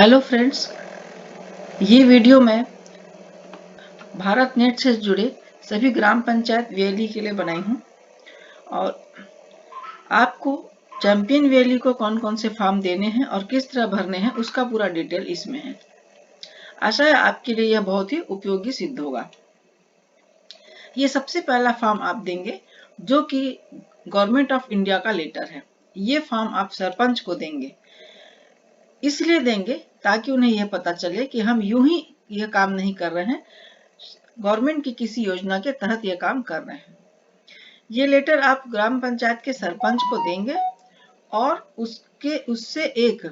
Hello friends, ये video मैं Bharat net से जुड़े सभी ग्राम पंचायत वैली के लिए बनाई हूँ और आपको चैंपियन वैली को कौन कौन से फॉर्म देने हैं और किस तरह भरने हैं उसका पूरा डिटेल इसमें है। आशा है आपके लिए यह बहुत ही उपयोगी सिद्ध होगा। ये सबसे पहला फॉर्म आप देंगे जो कि गवर्नमेंट ऑफ इंडिया का लेटर है। ये फॉर्म आप सरपंच को देंगे, इसलिए देंगे ताकि उन्हें यह पता चले कि हम यूं ही यह काम नहीं कर रहे हैं, गवर्नमेंट की किसी योजना के तहत यह काम कर रहे हैं। ये लेटर आप ग्राम पंचायत के सरपंच को देंगे और उससे एक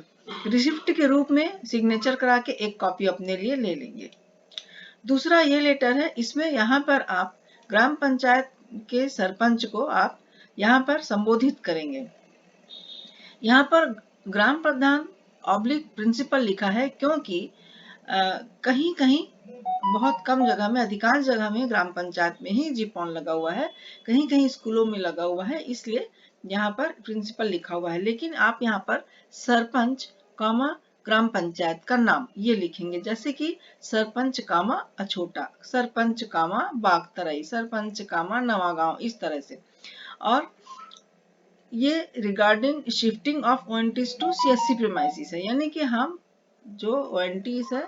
रिसिप्ट के रूप में सिग्नेचर करा के एक कॉपी अपने लिए ले लेंगे। दूसरा ये लेटर है, इसमें यहाँ पर आप ग्राम पंचायत के सरपंच को आप यहाँ पर संबोधित करेंगे। यहाँ पर ग्राम प्रधान ऑब्लिक प्रिंसिपल लिखा है क्योंकि कहीं कहीं बहुत कम जगह में, अधिकांश जगह में ग्राम पंचायत में ही जीपॉन लगा हुआ है, कहीं कहीं स्कूलों में लगा हुआ है, इसलिए यहाँ पर प्रिंसिपल लिखा हुआ है। लेकिन आप यहाँ पर सरपंच कामा ग्राम पंचायत का नाम ये लिखेंगे, जैसे कि सरपंच कामा अछोटा, सरपंच कामा बागतराई, सरपंच कामा नवागांव, इस तरह से। और ये regarding shifting of ONTs to CSC premises है, यानी कि हम जो ओएनटीज है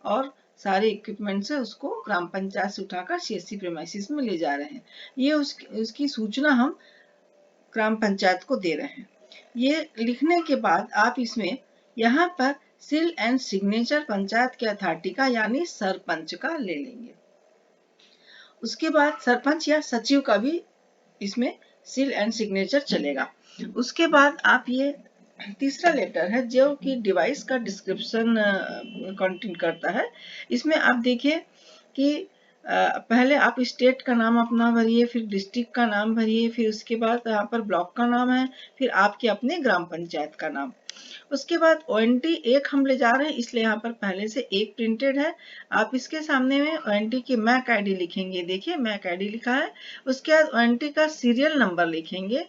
और सारे इक्विपमेंट्स है उसको ग्राम पंचायत से उठाकर सीएससी प्रीमाइसिस में ले जा रहे हैं। ये उसकी सूचना हम ग्राम पंचायत को दे रहे हैं। ये लिखने के बाद आप इसमें यहाँ पर सील एंड सिग्नेचर पंचायत के अथॉरिटी का यानी सरपंच का ले लेंगे। उसके बाद सरपंच या सचिव का भी इसमें सील एंड सिग्नेचर चलेगा। उसके बाद आप ये तीसरा लेटर है जो कि डिवाइस का डिस्क्रिप्शन कंटेन करता है। इसमें आप देखिए कि पहले आप स्टेट का नाम अपना भरिए, फिर डिस्ट्रिक्ट का नाम भरिए, फिर उसके बाद यहाँ पर ब्लॉक का नाम है, फिर आपके अपने ग्राम पंचायत का नाम। उसके बाद ओएनटी एक हम ले जा रहे हैं, इसलिए यहाँ पर पहले से एक प्रिंटेड है। आप इसके सामने में ओएनटी की मैक आईडी लिखेंगे, देखिए मैक आईडी लिखा है। उसके बाद ओएनटी का सीरियल नंबर लिखेंगे।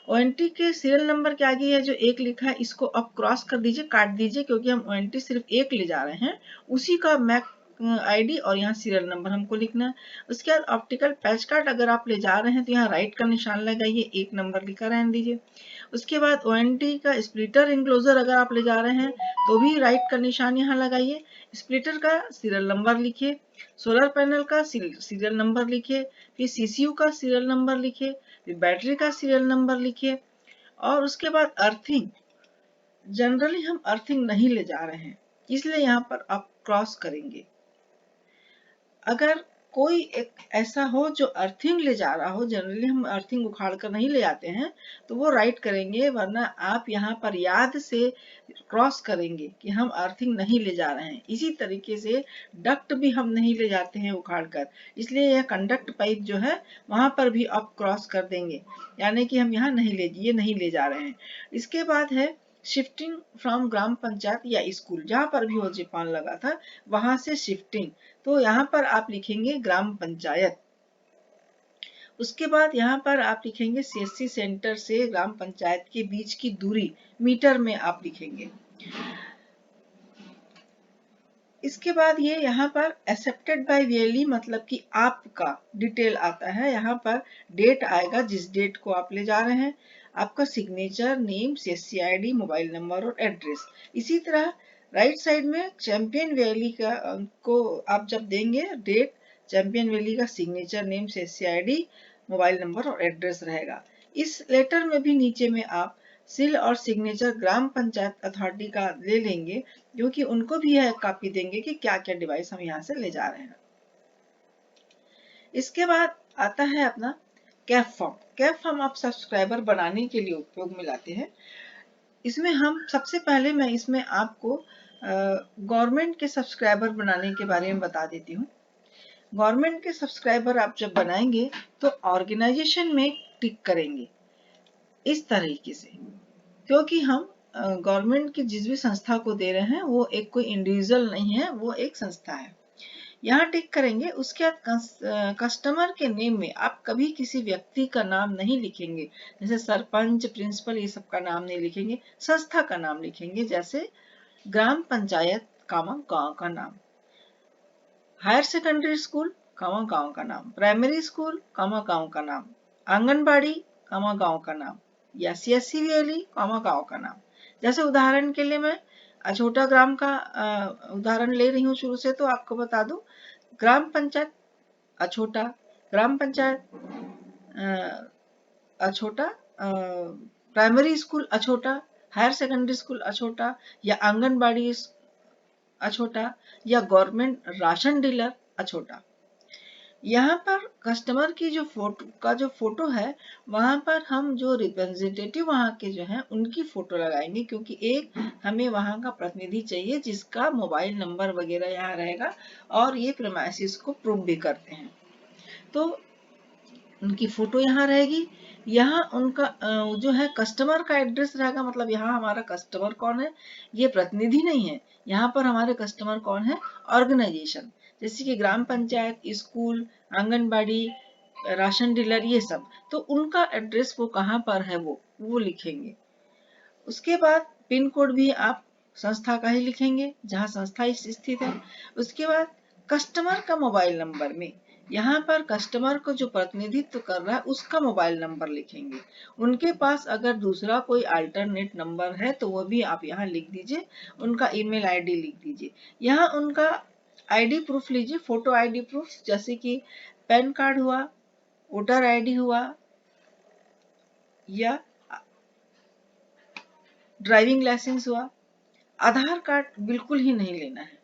ओएनटी के सीरियल नंबर के आगे ये जो एक लिखा है इसको आप क्रॉस कर दीजिए, काट दीजिए, क्योंकि हम ओएनटी सिर्फ एक ले जा रहे हैं, उसी का मैक आईडी और यहाँ सीरियल नंबर हमको लिखना है। उसके बाद ऑप्टिकल पैच कार्ड अगर आप ले जा रहे हैं तो यहाँ राइट का निशान लगाइए, एक नंबर लिखा रहने दीजिए। उसके बाद ओएनटी का स्प्लिटर इंक्लोजर अगर आप ले जा रहे हैं तो भी राइट का निशान यहाँ लगाइए, स्प्लिटर का सीरियल नंबर लिखिए, सोलर पैनल का सीरियल नंबर लिखिए, फिर सीसीयू का सीरियल नंबर लिखिए, फिर बैटरी का सीरियल नंबर लिखिए। और उसके बाद अर्थिंग, जनरली हम अर्थिंग नहीं ले जा रहे हैं, इसलिए यहाँ पर आप क्रॉस करेंगे। अगर कोई एक ऐसा हो जो अर्थिंग ले जा रहा हो, जनरली हम अर्थिंग उखाड़ कर नहीं ले जाते हैं, तो वो राइट करेंगे, वरना आप यहाँ पर याद से क्रॉस करेंगे कि हम अर्थिंग नहीं ले जा रहे हैं। इसी तरीके से डक्ट भी हम नहीं ले जाते हैं उखाड़ कर, इसलिए यह कंडक्ट पाइप जो है वहां पर भी आप क्रॉस कर देंगे, यानी कि हम यहाँ नहीं ले जा रहे हैं। इसके बाद है शिफ्टिंग फ्रॉम ग्राम पंचायत या स्कूल, जहां पर भी जीपान लगा था वहां से शिफ्टिंग, तो यहाँ पर आप लिखेंगे ग्राम पंचायत। उसके बाद यहाँ पर आप लिखेंगे सीएससी सेंटर से ग्राम पंचायत के बीच की दूरी मीटर में आप लिखेंगे। इसके बाद ये यहाँ पर एक्सेप्टेड बाय वैली, मतलब कि आपका डिटेल आता है, यहाँ पर डेट आएगा जिस डेट को आप ले जा रहे हैं, आपका signature, name, CSC ID, mobile number और एड्रेस। इसी तरह राइट साइड में चैंपियन वैली का को आप जब देंगे डेट, चैंपियन वैली का signature, name, CSC ID, mobile number और एड्रेस रहेगा। इस लेटर में भी नीचे में आप सील और सिग्नेचर ग्राम पंचायत अथॉरिटी का ले लेंगे, क्योंकि उनको भी यह कॉपी देंगे कि क्या क्या डिवाइस हम यहाँ से ले जा रहे हैं। इसके बाद आता है अपना कैप फॉर्म। कैप फॉर्म आप सब्सक्राइबर बनाने के लिए उपयोग में लाते हैं। इसमें हम सबसे पहले मैं इसमें आपको गवर्नमेंट के सब्सक्राइबर बनाने के बारे में बता देती हूँ। गवर्नमेंट के सब्सक्राइबर आप जब बनाएंगे तो ऑर्गेनाइजेशन में टिक करेंगे इस तरीके से, क्योंकि हम गवर्नमेंट की जिस भी संस्था को दे रहे हैं वो एक कोई इंडिविजुअल नहीं है, वो एक संस्था है। यहाँ टिक करेंगे। उसके बाद कस्टमर के नेम में आप कभी किसी व्यक्ति का नाम नहीं लिखेंगे, जैसे सरपंच, प्रिंसिपल, ये सब का नाम नहीं लिखेंगे, संस्था का नाम लिखेंगे। जैसे ग्राम पंचायत कामा गांव का नाम, हायर सेकेंडरी स्कूल कामा गांव का नाम, प्राइमरी स्कूल कामा गांव का नाम, आंगनबाड़ी कामा गांव का नाम, या CSC वैली कामा गांव का नाम। जैसे उदाहरण के लिए मैं अछोटा ग्राम का उदाहरण ले रही हूँ शुरू से, तो आपको बता दूं ग्राम पंचायत अछोटा, ग्राम panchayat Achhota, primary school Achhota, higher secondary school Achhota, या आंगनबाड़ी अछोटा, या गवर्नमेंट राशन डीलर अछोटा। यहाँ पर कस्टमर की जो फोटो है, वहां पर हम जो रिप्रेजेंटेटिव वहां के जो है उनकी फोटो लगाएंगे, क्योंकि एक हमें वहां का प्रतिनिधि चाहिए जिसका मोबाइल नंबर वगैरह यहाँ रहेगा, और ये प्रेमाइसिस को प्रूव भी करते हैं। तो उनकी फोटो यहाँ रहेगी। यहाँ उनका जो है कस्टमर का एड्रेस रहेगा, मतलब यहाँ हमारा कस्टमर कौन है, ये प्रतिनिधि नहीं है। यहाँ पर हमारे कस्टमर कौन है, ऑर्गेनाइजेशन, जैसे कि ग्राम panchayat, school, anganwadi, ration dealer, ये सब। तो उनका एड्रेस वो कहाँ पर है वो लिखेंगे। उसके बाद पिन कोड भी आप संस्था का ही लिखेंगे जहाँ संस्था स्थित है। उसके बाद कस्टमर का मोबाइल नंबर में यहाँ पर कस्टमर को जो प्रतिनिधित्व कर रहा है उसका मोबाइल नंबर लिखेंगे। उनके पास अगर दूसरा कोई अल्टरनेट नंबर है तो वो भी आप यहाँ लिख दीजिए। उनका ईमेल आईडी लिख दीजिए। यहाँ उनका आईडी प्रूफ लीजिए, फोटो आईडी प्रूफ, जैसे कि पैन कार्ड हुआ, वोटर आईडी हुआ, या ड्राइविंग लाइसेंस हुआ। आधार कार्ड बिल्कुल ही नहीं लेना है।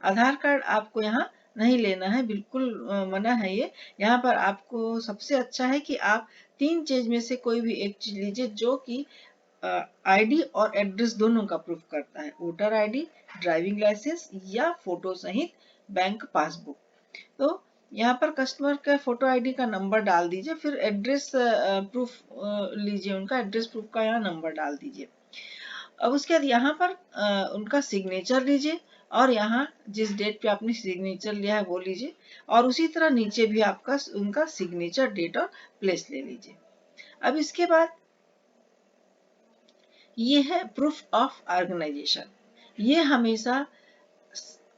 आधार कार्ड आपको यहाँ नहीं लेना है, बिल्कुल मना है ये। यहाँ पर आपको सबसे अच्छा है कि आप 3 चीज में से कोई भी एक चीज लीजिए जो कि आईडी और एड्रेस दोनों का प्रूफ करता है। वोटर आईडी, ड्राइविंग लाइसेंस, या फोटो सहित बैंक पासबुक। तो यहाँ पर कस्टमर का फोटो आईडी का नंबर डाल दीजिए, फिर एड्रेस प्रूफ लीजिए, उनका एड्रेस प्रूफ का यहाँ नंबर डाल दीजिए। अब उसके बाद यहाँ पर उनका सिग्नेचर लीजिए, और यहाँ जिस डेट पे आपने सिग्नेचर लिया है वो लीजिए, और उसी तरह नीचे भी आपका उनका सिग्नेचर डेट और प्लेस ले लीजिए। अब इसके बाद ये है प्रूफ ऑफ ऑर्गेनाइजेशन। ये हमेशा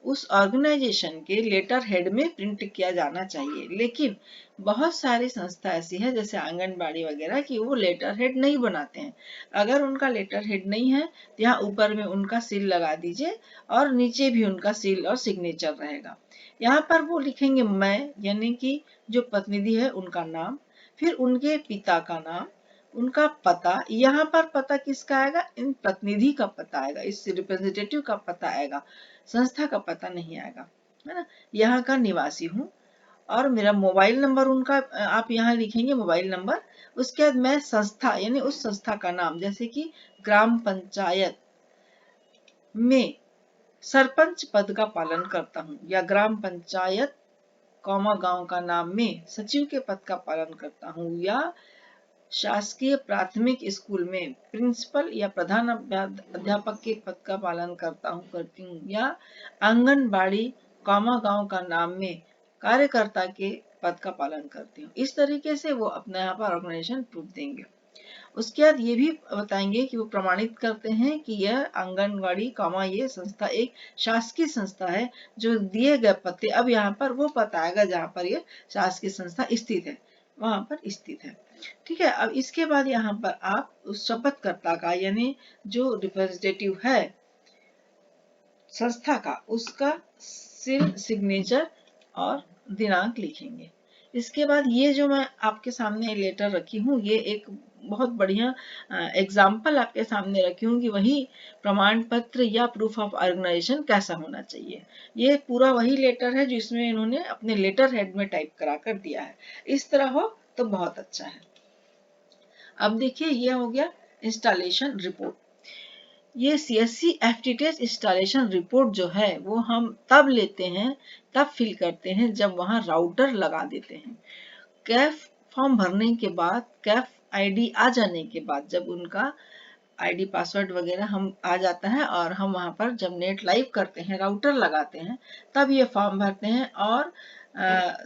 उस ऑर्गेनाइजेशन के लेटर हेड में प्रिंट किया जाना चाहिए। लेकिन बहुत सारी संस्था ऐसी है जैसे आंगनबाड़ी वगैरह की वो लेटर हेड नहीं बनाते हैं। अगर उनका लेटर हेड नहीं है तो यहाँ ऊपर में उनका सील लगा दीजिए, और नीचे भी उनका सील और सिग्नेचर रहेगा। यहाँ पर वो लिखेंगे मैं, यानी कि जो प्रतिनिधि है उनका नाम, फिर उनके पिता का नाम, उनका पता। यहाँ पर पता किसका आएगा, इन प्रतिनिधि का पता आएगा, इस रिप्रेजेंटेटिव का पता आएगा, संस्था का पता नहीं आएगा, है ना। यहाँ का निवासी हूँ, और मेरा मोबाइल नंबर उनका आप यहाँ लिखेंगे मोबाइल नंबर। उसके बाद मैं संस्था यानी उस संस्था का नाम, जैसे कि ग्राम पंचायत में सरपंच पद का पालन करता हूँ, या ग्राम पंचायत कौमा गांव का नाम में सचिव के पद का पालन करता हूँ, या शासकीय प्राथमिक स्कूल में प्रिंसिपल या प्रधान अध्यापक के पद का पालन करती हूँ, या आंगनबाड़ी कौमा गांव का नाम में कार्यकर्ता के पद का पालन करती हूँ। इस तरीके से वो अपना यहाँ पर ऑर्गेनाइजेशन प्रूफ देंगे। उसके बाद ये भी बताएंगे कि वो प्रमाणित करते हैं कि यह आंगनबाड़ी कौमा ये संस्था एक शासकीय संस्था है, जो दिए गए पते, अब यहाँ पर वो पता आएगा जहाँ पर ये शासकीय संस्था स्थित है, वहां पर स्थित है। ठीक है। अब इसके बाद यहाँ पर आप उस शपथकर्ता का यानी जो रिप्रेजेंटेटिव है संस्था का, उसका सील, सिग्नेचर और दिनांक लिखेंगे। इसके बाद ये जो मैं आपके सामने लेटर रखी हूँ, ये एक बहुत बढ़िया एग्जाम्पल आपके सामने रखी हूँ कि वही प्रमाण पत्र या प्रूफ ऑफ ऑर्गेनाइजेशन कैसा होना चाहिए। ये पूरा वही लेटर है जिसमें इन्होंने अपने लेटर हेड में टाइप करा कर दिया है। इस तरह हो तो बहुत अच्छा है। अब देखिए ये हो गया इंस्टॉलेशन रिपोर्ट। ये CSC FTTH इंस्टॉलेशन रिपोर्ट जो है वो हम तब लेते हैं, तब फिल करते हैं जब वहां राउटर लगा देते हैं। कैफ फॉर्म भरने के बाद, कैफ आईडी आ जाने के बाद, जब उनका आईडी पासवर्ड वगैरह हम आ जाता है और हम वहां पर जब नेट लाइव करते हैं, राउटर लगाते हैं, तब ये फॉर्म भरते हैं, और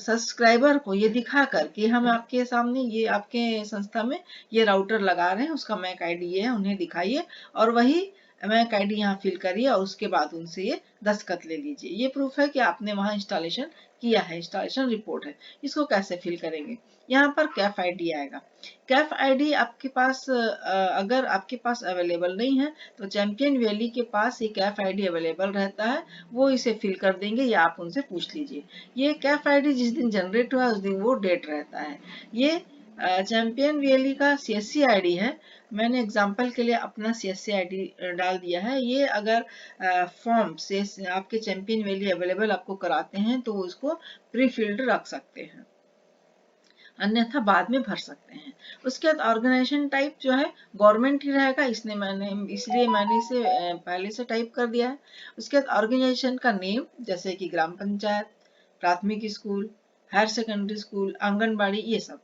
सब्सक्राइबर को ये दिखा कर कि हम आपके सामने ये आपके संस्था में ये राउटर लगा रहे हैं, उसका मैक आईडी ये है, उन्हें दिखाइए, और वही मैक आईडी यहाँ फिल करिए और उसके बाद उनसे ये दस्तखत ले लीजिए। ये प्रूफ है कि आपने वहाँ इंस्टॉलेशन किया है, इंस्टॉलेशन रिपोर्ट है। इसको कैसे फिल करेंगे? यहाँ पर कैफ आईडी आएगा। कैफ आईडी आपके पास अगर आपके पास अवेलेबल नहीं है तो चैंपियन वैली के पास ये कैफ आईडी अवेलेबल रहता है, वो इसे फिल कर देंगे या आप उनसे पूछ लीजिए। ये कैफ आईडी जिस दिन जनरेट हुआ उस दिन वो डेट रहता है। ये चैंपियन वैली का सीएससी आईडी है। मैंने एग्जाम्पल के लिए अपना सीएससी आईडी डाल दिया है। ये अगर फॉर्म से आपके चैंपियन वैली अवेलेबल आपको कराते हैं तो वो इसको प्री फिल्ड रख सकते हैं, अन्यथा बाद में भर सकते हैं। उसके बाद ऑर्गेनाइजेशन टाइप जो है गवर्नमेंट ही रहेगा, इसलिए मैंने इसे पहले से टाइप कर दिया है। उसके बाद ऑर्गेनाइजेशन का नेम, जैसे कि ग्राम पंचायत, प्राथमिक school, higher secondary school, anganwadi, ये सब।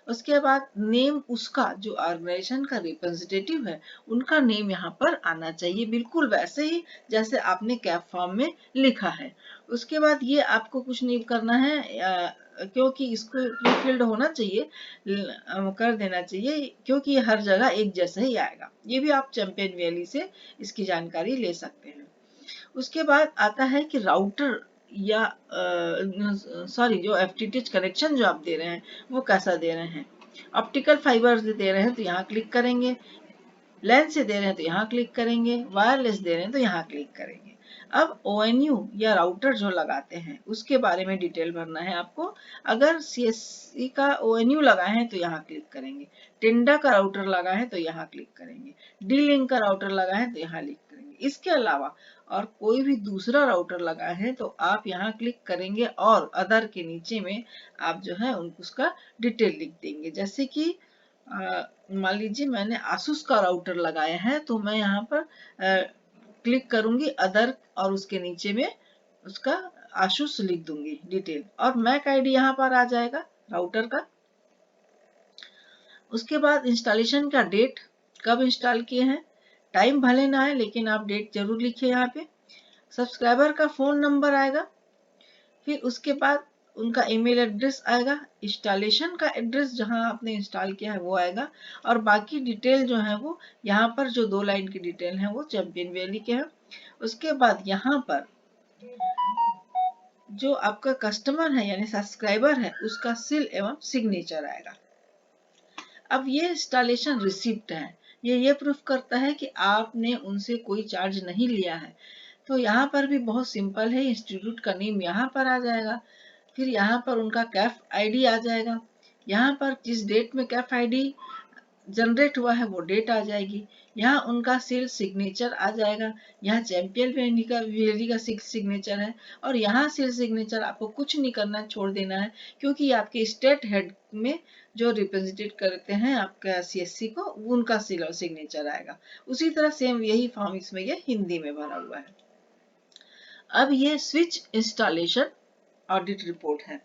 उसके बाद नेम उसका जो ऑर्गेनाइजेशन का रिप्रेजेंटेटिव है उनका नेम यहाँ पर आना चाहिए, बिल्कुल वैसे ही जैसे आपने कैप फॉर्म में लिखा है। उसके बाद ये आपको कुछ नहीं करना है, क्योंकि इसको फील्ड होना चाहिए, कर देना चाहिए, क्योंकि हर जगह एक जैसा ही आएगा। ये भी आप चैंपियन वैली से इसकी जानकारी ले सकते हैं। उसके बाद आता है कि राउटर या सॉरी जो एफटीटीएच कनेक्शन जो आप दे रहे हैं वो कैसा दे रहे हैं। ऑप्टिकल फाइबर से दे रहे हैं तो यहाँ क्लिक करेंगे, लेंस से दे रहे हैं तो यहाँ क्लिक करेंगे, वायरलेस दे रहे हैं तो यहाँ क्लिक करेंगे। अब ONU या राउटर जो लगाते हैं उसके बारे में डिटेल भरना है आपको। अगर CSC का ONU लगाए हैं तो यहाँ क्लिक करेंगे, टेंडा का राउटर लगा है तो यहाँ क्लिक करेंगे, D-Link का राउटर लगा है तो यहाँ क्लिक करेंगे। इसके अलावा और कोई भी दूसरा राउटर लगा है तो आप यहाँ क्लिक करेंगे और अदर के नीचे में आप जो है उसका डिटेल लिख देंगे। जैसे कि मान लीजिए मैंने आसूस का राउटर लगाया है तो मैं यहाँ पर क्लिक करूंगी अदर और उसके नीचे में उसका आसूस लिख दूंगी डिटेल, और मैक आईडी यहाँ पर आ जाएगा राउटर का। उसके बाद इंस्टॉलेशन का डेट, कब इंस्टॉल किए हैं, टाइम भले ना आए लेकिन आप डेट जरूर लिखिए यहाँ पे। सब्सक्राइबर का फोन नंबर आएगा, फिर उसके बाद उनका ईमेल एड्रेस आएगा, इंस्टॉलेशन का एड्रेस जहां आपने इंस्टॉल किया है वो आएगा, और बाकी डिटेल जो है वो यहाँ पर जो 2 लाइन की डिटेल है वो चैंपियन वैली के हैं। उसके बाद यहाँ पर जो आपका कस्टमर है यानी सब्सक्राइबर है उसका सील एवं सिग्नेचर आएगा। अब ये इंस्टॉलेशन रिसिप्ट है, ये प्रूफ करता है कि आपने उनसे कोई चार्ज नहीं लिया है। तो यहाँ पर भी बहुत सिंपल है, इंस्टीट्यूट का नेम यहाँ पर आ जाएगा, फिर यहाँ पर उनका कैफ आईडी आ जाएगा, यहाँ पर जिस डेट में कैफ आईडी जनरेट हुआ है वो डेट आ जाएगी, यहाँ उनका सील सिग्नेचर आ जाएगा, यहाँ चैंपियन वैली का सिग्नेचर है, और यहाँ सील सिग्नेचर आपको कुछ नहीं करना, छोड़ देना है, क्योंकि आपके स्टेट हेड में जो रिप्रेजेंटेट करते हैं आपका CSC को उनका सील और सिग्नेचर आएगा। उसी तरह सेम यही फॉर्म इसमें ये हिंदी में भरा हुआ है। अब ये स्विच इंस्टॉलेशन ऑडिट रिपोर्ट है।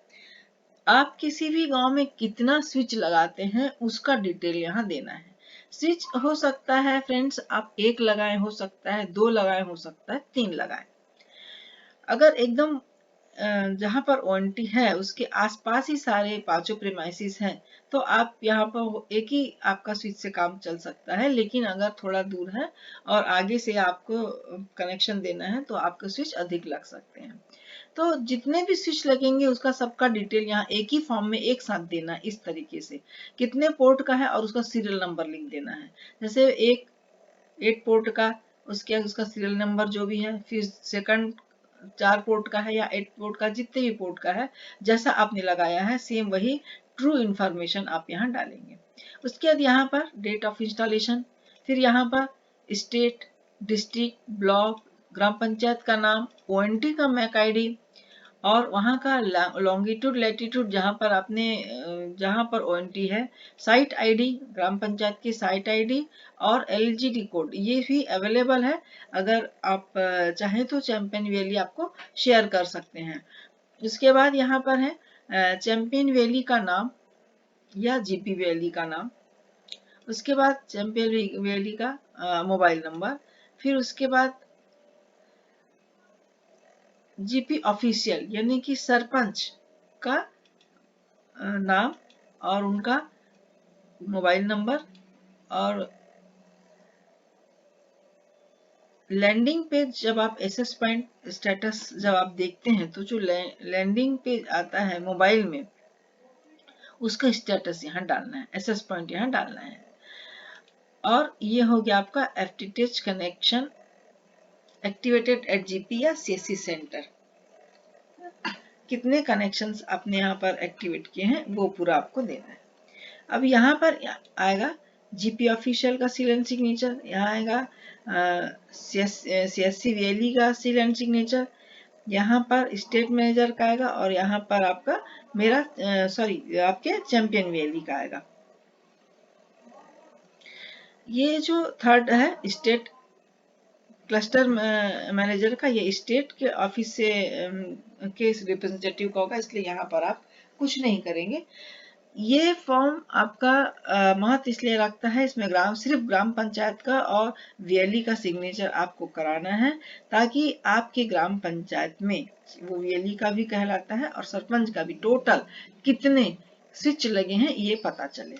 आप किसी भी गांव में कितना स्विच लगाते हैं उसका डिटेल यहाँ देना है। स्विच हो सकता है फ्रेंड्स आप 1 लगाएं, हो सकता है 2 लगाएं, हो सकता है 3 लगाएं। अगर एकदम जहां पर ONT है उसके आसपास ही सारे 5 प्रीमाइसिस हैं तो आप यहाँ पर एक ही आपका स्विच से काम चल सकता है, लेकिन अगर थोड़ा दूर है और आगे से आपको कनेक्शन देना है तो आपके स्विच अधिक लग सकते हैं। तो जितने भी स्विच लगेंगे उसका सबका डिटेल यहाँ एक ही फॉर्म में एक साथ देना है, इस तरीके से कितने पोर्ट का है और उसका सीरियल नंबर लिख देना है। जैसे 8 पोर्ट का उसका सीरियल नंबर जो भी है, फिर सेकंड 4 पोर्ट का है या 8 पोर्ट का, जितने भी पोर्ट का है जैसा आपने लगाया है सेम वही ट्रू इंफॉर्मेशन आप यहाँ डालेंगे। उसके बाद यहाँ पर डेट ऑफ इंस्टॉलेशन, फिर यहाँ पर स्टेट, डिस्ट्रिक्ट, ब्लॉक, ग्राम पंचायत का नाम, ONT का मैक आईडी, और वहाँ का लॉन्गिट्यूड लैटिट्यूड जहाँ पर आपने जहाँ पर ONT है, साइट आईडी, ग्राम पंचायत की साइट आईडी, और LGD कोड ये भी अवेलेबल है। अगर आप चाहें तो चैंपियन वैली आपको शेयर कर सकते हैं। उसके बाद यहाँ पर है चैंपियन वैली का नाम या GP वैली का नाम, उसके बाद चैंपियन वैली का मोबाइल नंबर, फिर उसके बाद GP ऑफिशियल यानी कि सरपंच का नाम और उनका मोबाइल नंबर, और लैंडिंग पेज जब आप एसएस पॉइंट स्टेटस जब आप देखते हैं तो जो लैंडिंग पेज आता है मोबाइल में, उसका स्टेटस यहाँ डालना है, एसएस पॉइंट यहाँ डालना है। और ये हो गया आपका FTTH connection activated at GP या सीएससी सेंटर। कितने कनेक्शंस आपने यहाँ पर एक्टिवेट किए हैं वो पूरा आपको देना है। अब यहाँ पर आएगा जीपी ऑफिशियल का सील एंड सिग्नेचर, यहाँ आएगा सीएससी वीएलई का सील एंड सिग्नेचर, यहाँ पर स्टेट मैनेजर का आएगा और यहाँ पर आपका मेरा आपके चैंपियन वीएलई का आएगा। ये जो थर्ड है स्टेट क्लस्टर मैनेजर का, ये स्टेट के ऑफिस से के रिप्रेजेंटेटिव का होगा, इसलिए यहाँ पर आप कुछ नहीं करेंगे। ये फॉर्म आपका महत्व इसलिए रखता है, इसमें सिर्फ ग्राम पंचायत का और वीएलई का सिग्नेचर आपको कराना है, ताकि आपके ग्राम पंचायत में वो वीएलई का भी कहलाता है और सरपंच का भी टोटल कितने स्विच लगे हैं ये पता चले।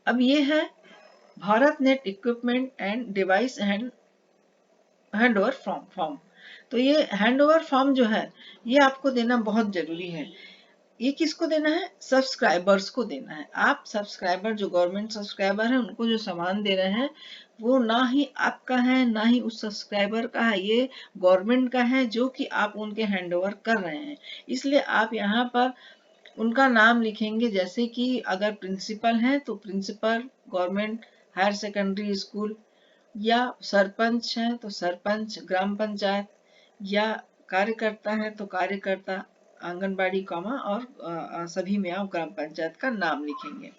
अब ये है Bharat net equipment and device handover form. तो ये हैंडओवर फॉर्म जो है ये आपको देना बहुत जरूरी है। ये किसको देना है? सब्सक्राइबर्स को देना है। आप सब्सक्राइबर जो गवर्नमेंट सब्सक्राइबर है उनको जो सामान दे रहे हैं वो ना ही आपका है ना ही उस सब्सक्राइबर का है, ये गवर्नमेंट का है जो कि आप उनके हैंडओवर कर रहे हैं। इसलिए आप यहाँ पर उनका नाम लिखेंगे, जैसे कि अगर प्रिंसिपल है तो principal government higher secondary school, या सरपंच है तो सरपंच ग्राम पंचायत, या कार्यकर्ता है तो कार्यकर्ता आंगनबाड़ी कॉमा और सभी में आप ग्राम पंचायत का नाम लिखेंगे।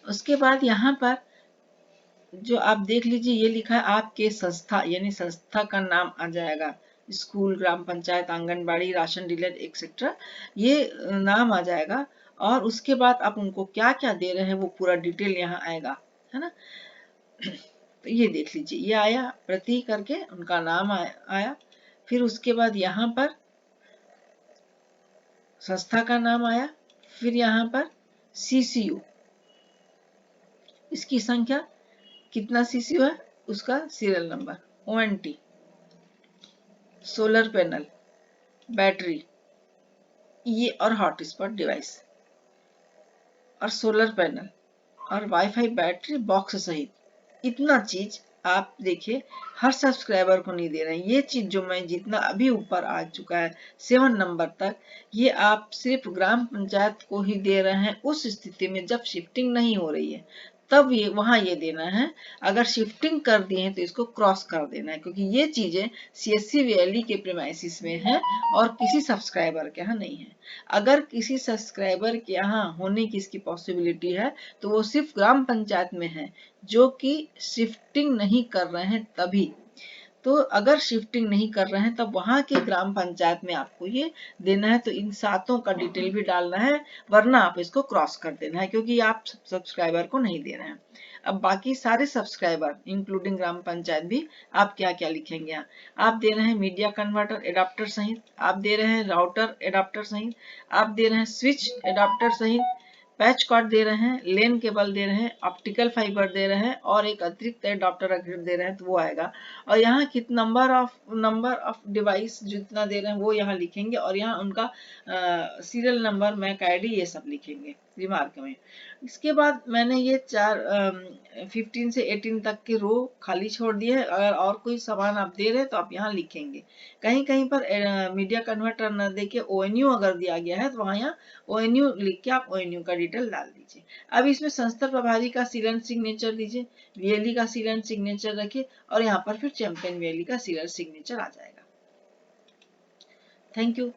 उसके बाद यहाँ पर जो आप देख लीजिए ये लिखा है आपके संस्था, यानी संस्था का नाम आ जाएगा, स्कूल, ग्राम panchayat, anganwadi, ration dealer etcetera, ये नाम आ जाएगा। और उसके बाद आप उनको क्या क्या दे रहे हैं वो पूरा डिटेल यहाँ आएगा, है ना। तो ये देख लीजिए ये आया प्रति करके उनका नाम आया। फिर उसके बाद यहाँ पर संस्था का नाम आया। फिर यहाँ पर सीसीयू, इसकी संख्या कितना सीसीयू है उसका serial number, ONT, solar panel, battery, ये और हॉटस्पॉट डिवाइस और सोलर पैनल और वाईफाई बैटरी बॉक्स सहित इतना चीज आप देखिए हर सब्सक्राइबर को नहीं दे रहे हैं। ये चीज जो मैं जितना अभी ऊपर आ चुका है 7 नंबर तक, ये आप सिर्फ ग्राम पंचायत को ही दे रहे हैं उस स्थिति में जब शिफ्टिंग नहीं हो रही है, तब ये वहां ये देना है। अगर शिफ्टिंग कर दिए हैं तो इसको क्रॉस कर देना है, क्योंकि ये चीजें सीएससी वीएलई के प्रीमाइसिस में है और किसी सब्सक्राइबर के यहाँ नहीं है। अगर किसी सब्सक्राइबर के यहाँ होने की इसकी पॉसिबिलिटी है तो वो सिर्फ ग्राम पंचायत में है जो कि शिफ्टिंग नहीं कर रहे हैं तभी। तो अगर शिफ्टिंग नहीं कर रहे हैं तब वहां के ग्राम पंचायत में आपको ये देना है। तो इन सातों का डिटेल भी डालना है, वरना आप इसको क्रॉस कर देना है क्योंकि आप सब्सक्राइबर को नहीं दे रहे हैं। अब बाकी सारे सब्सक्राइबर इंक्लूडिंग ग्राम पंचायत भी आप क्या क्या लिखेंगे? आप दे रहे हैं मीडिया कन्वर्टर एडाप्टर सहित, आप दे रहे हैं राउटर एडाप्टर सहित, आप दे रहे हैं स्विच एडाप्टर सहित, पैच कॉर्ड दे रहे हैं, लेन केबल दे रहे हैं, ऑप्टिकल फाइबर दे रहे हैं और एक अतिरिक्त एडाप्टर अगर दे रहे हैं तो वो आएगा। और यहाँ कितना नंबर ऑफ डिवाइस जितना दे रहे हैं वो यहाँ लिखेंगे और यहाँ उनका सीरियल नंबर, मैक आईडी, ये सब लिखेंगे रिमार्क में। इसके बाद मैंने ये 15 से 18 तक के रो खाली छोड़ दिए है। अगर और कोई सामान आप दे रहे हैं तो आप यहाँ लिखेंगे। कहीं कहीं पर मीडिया कन्वर्टर न दे के ओएनयू अगर दिया गया है तो वहाँ यहाँ ओएनयू लिख के आप ओएनयू का डिटेल डाल दीजिए। अब इसमें संस्था प्रभारी का सील एंड सिग्नेचर दीजिए, वीएलई का सील एंड सिग्नेचर रखिए और यहाँ पर फिर चैंपियन वीएलई का सील एंड सिग्नेचर आ जाएगा। Thank you.